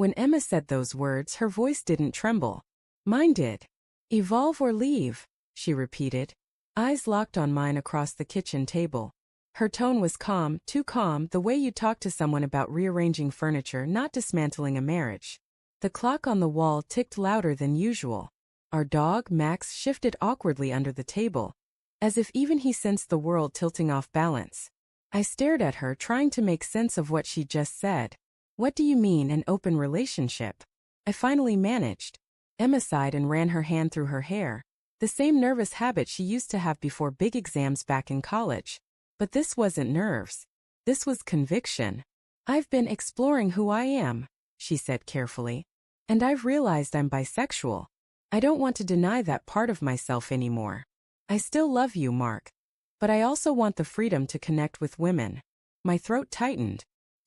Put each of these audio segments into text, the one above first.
When Emma said those words, her voice didn't tremble. Mine did. Evolve or leave, she repeated. Eyes locked on mine across the kitchen table. Her tone was calm, too calm, the way you talk to someone about rearranging furniture, not dismantling a marriage. The clock on the wall ticked louder than usual. Our dog, Max, shifted awkwardly under the table, as if even he sensed the world tilting off balance. I stared at her, trying to make sense of what she just said. What do you mean, an open relationship? I finally managed. Emma sighed and ran her hand through her hair. The same nervous habit she used to have before big exams back in college. But this wasn't nerves. This was conviction. I've been exploring who I am, she said carefully. And I've realized I'm bisexual. I don't want to deny that part of myself anymore. I still love you, Mark. But I also want the freedom to connect with women. My throat tightened.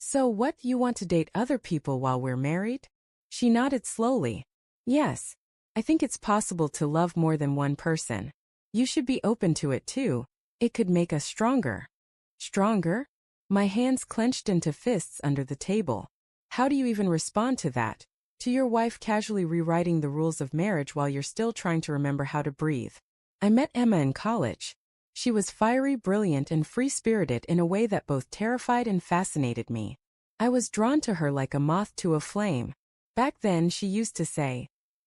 So what, you want to date other people while we're married? She nodded slowly. Yes. I think it's possible to love more than one person. You should be open to it too. It could make us stronger. Stronger? My hands clenched into fists under the table. How do you even respond to that? To your wife casually rewriting the rules of marriage while you're still trying to remember how to breathe. I met Emma in college. She was fiery, brilliant, and free-spirited in a way that both terrified and fascinated me. I was drawn to her like a moth to a flame. Back then, she used to say,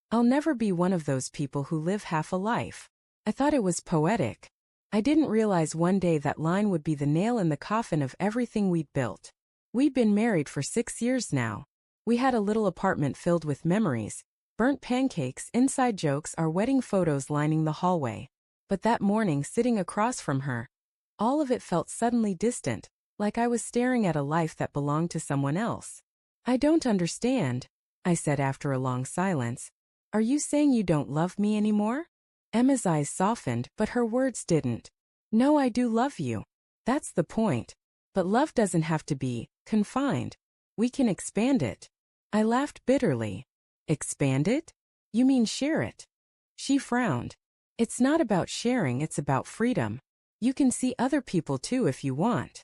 "I'll never be one of those people who live half a life." I thought it was poetic. I didn't realize one day that line would be the nail in the coffin of everything we'd built. We'd been married for 6 years now. We had a little apartment filled with memories, burnt pancakes, inside jokes, our wedding photos lining the hallway. But that morning, sitting across from her, all of it felt suddenly distant, like I was staring at a life that belonged to someone else. I don't understand, I said after a long silence. Are you saying you don't love me anymore? Emma's eyes softened, but her words didn't. No, I do love you. That's the point. But love doesn't have to be confined. We can expand it. I laughed bitterly. Expand it? You mean share it? She frowned. It's not about sharing, it's about freedom. You can see other people too if you want.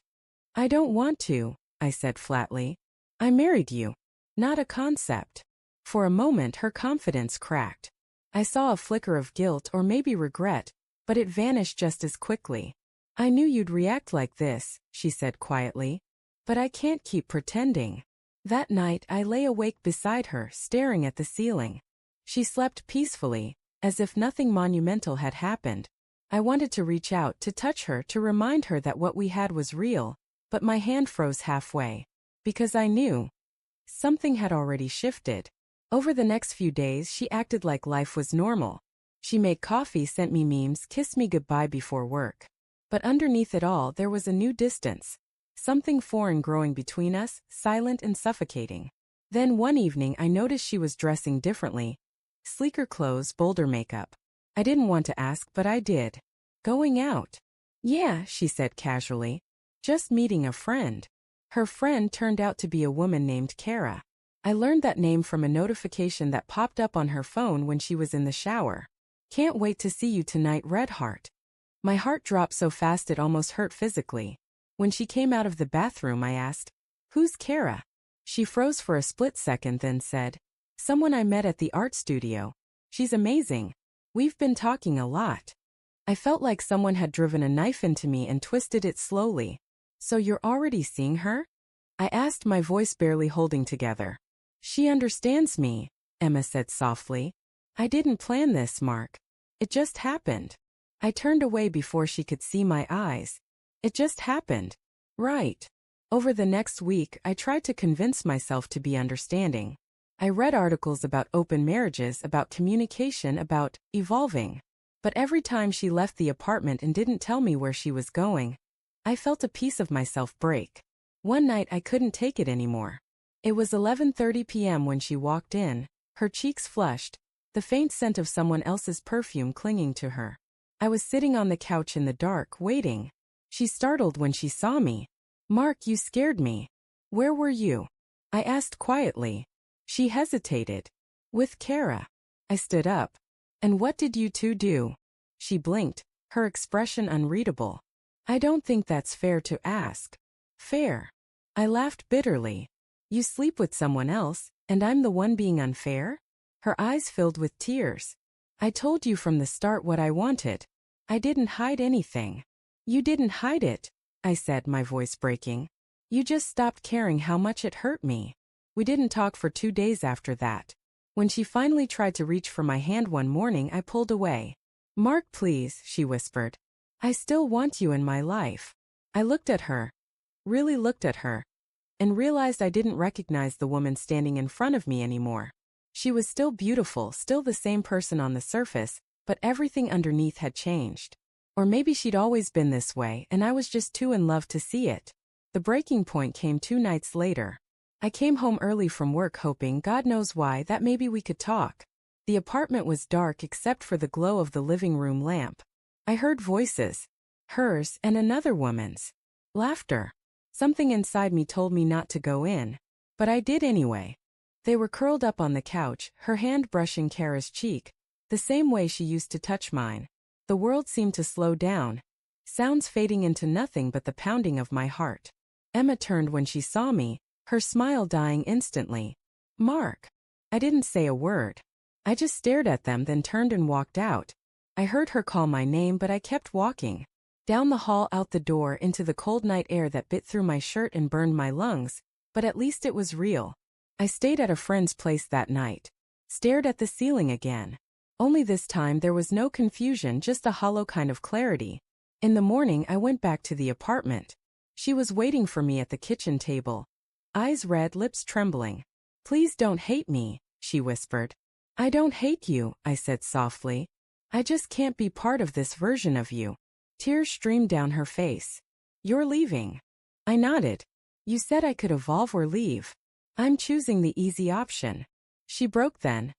I don't want to, I said flatly. I married you. Not a concept. For a moment her confidence cracked. I saw a flicker of guilt or maybe regret, but it vanished just as quickly. I knew you'd react like this, she said quietly. But I can't keep pretending. That night I lay awake beside her, staring at the ceiling. She slept peacefully, as if nothing monumental had happened. I wanted to reach out, to touch her, to remind her that what we had was real, but my hand froze halfway. Because I knew something had already shifted. Over the next few days she acted like life was normal. She made coffee, sent me memes, kissed me goodbye before work. But underneath it all there was a new distance. Something foreign growing between us, silent and suffocating. Then one evening I noticed she was dressing differently. Sleeker clothes, bolder makeup. I didn't want to ask, but I did. Going out? Yeah, she said casually. Just meeting a friend. Her friend turned out to be a woman named Kara. I learned that name from a notification that popped up on her phone when she was in the shower. Can't wait to see you tonight, Redheart. My heart dropped so fast it almost hurt physically. When she came out of the bathroom I asked, "Who's Kara?" She froze for a split second, then said, "Someone I met at the art studio. She's amazing. We've been talking a lot." I felt like someone had driven a knife into me and twisted it slowly. "So you're already seeing her?" I asked, my voice barely holding together. "She understands me," Emma said softly. "I didn't plan this, Mark. It just happened." I turned away before she could see my eyes. It just happened. Right. Over the next week, I tried to convince myself to be understanding. I read articles about open marriages, about communication, about evolving. But every time she left the apartment and didn't tell me where she was going, I felt a piece of myself break. One night I couldn't take it anymore. It was 11:30 p.m. when she walked in, her cheeks flushed, the faint scent of someone else's perfume clinging to her. I was sitting on the couch in the dark, waiting. She startled when she saw me. "Mark, you scared me. Where were you?" I asked quietly. She hesitated. "With Kara." I stood up. "And what did you two do?" She blinked, her expression unreadable. "I don't think that's fair to ask." "Fair?" I laughed bitterly. "You sleep with someone else, And I'm the one being unfair? Her eyes filled with tears. I told you from the start what I wanted. I didn't hide anything. You didn't hide it, I said, my voice breaking. You just stopped caring how much it hurt me. We didn't talk for 2 days after that. When she finally tried to reach for my hand one morning, I pulled away. Mark, please, she whispered. I still want you in my life. I looked at her, really looked at her, and realized I didn't recognize the woman standing in front of me anymore. She was still beautiful, still the same person on the surface, but everything underneath had changed. Or maybe she'd always been this way, and I was just too in love to see it. The breaking point came 2 nights later. I came home early from work hoping, God knows why, that maybe we could talk. The apartment was dark except for the glow of the living room lamp. I heard voices. Hers and another woman's. Laughter. Something inside me told me not to go in. But I did anyway. They were curled up on the couch, her hand brushing Kara's cheek, the same way she used to touch mine. The world seemed to slow down, sounds fading into nothing but the pounding of my heart. Emma turned when she saw me, her smile dying instantly. Mark. I didn't say a word. I just stared at them, then turned and walked out. I heard her call my name, but I kept walking. Down the hall, out the door, into the cold night air that bit through my shirt and burned my lungs, but at least it was real. I stayed at a friend's place that night. Stared at the ceiling again. Only this time there was no confusion, just a hollow kind of clarity. In the morning I went back to the apartment. She was waiting for me at the kitchen table. Eyes red, lips trembling. Please don't hate me, she whispered. I don't hate you, I said softly. I just can't be part of this version of you. Tears streamed down her face. You're leaving. I nodded. You said I could evolve or leave. I'm choosing the easy option. She broke then.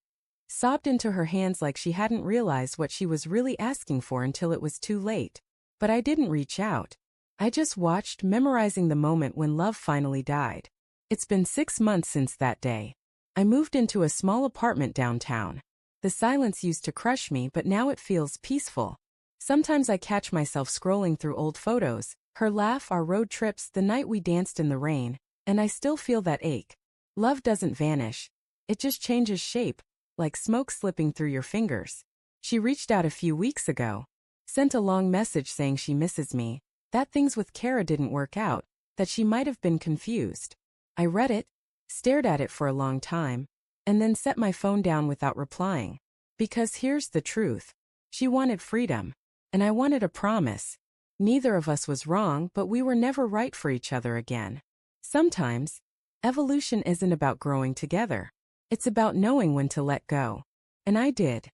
Sobbed into her hands like she hadn't realized what she was really asking for until it was too late. But I didn't reach out. I just watched, memorizing the moment when love finally died. It's been 6 months since that day. I moved into a small apartment downtown. The silence used to crush me, but now it feels peaceful. Sometimes I catch myself scrolling through old photos, her laugh, our road trips, the night we danced in the rain, and I still feel that ache. Love doesn't vanish. It just changes shape, like smoke slipping through your fingers. She reached out a few weeks ago. Sent a long message saying she misses me, that things with Kara didn't work out, that she might have been confused. I read it, stared at it for a long time, and then set my phone down without replying. Because here's the truth. She wanted freedom, and I wanted a promise. Neither of us was wrong, but we were never right for each other again. Sometimes, evolution isn't about growing together. It's about knowing when to let go. And I did.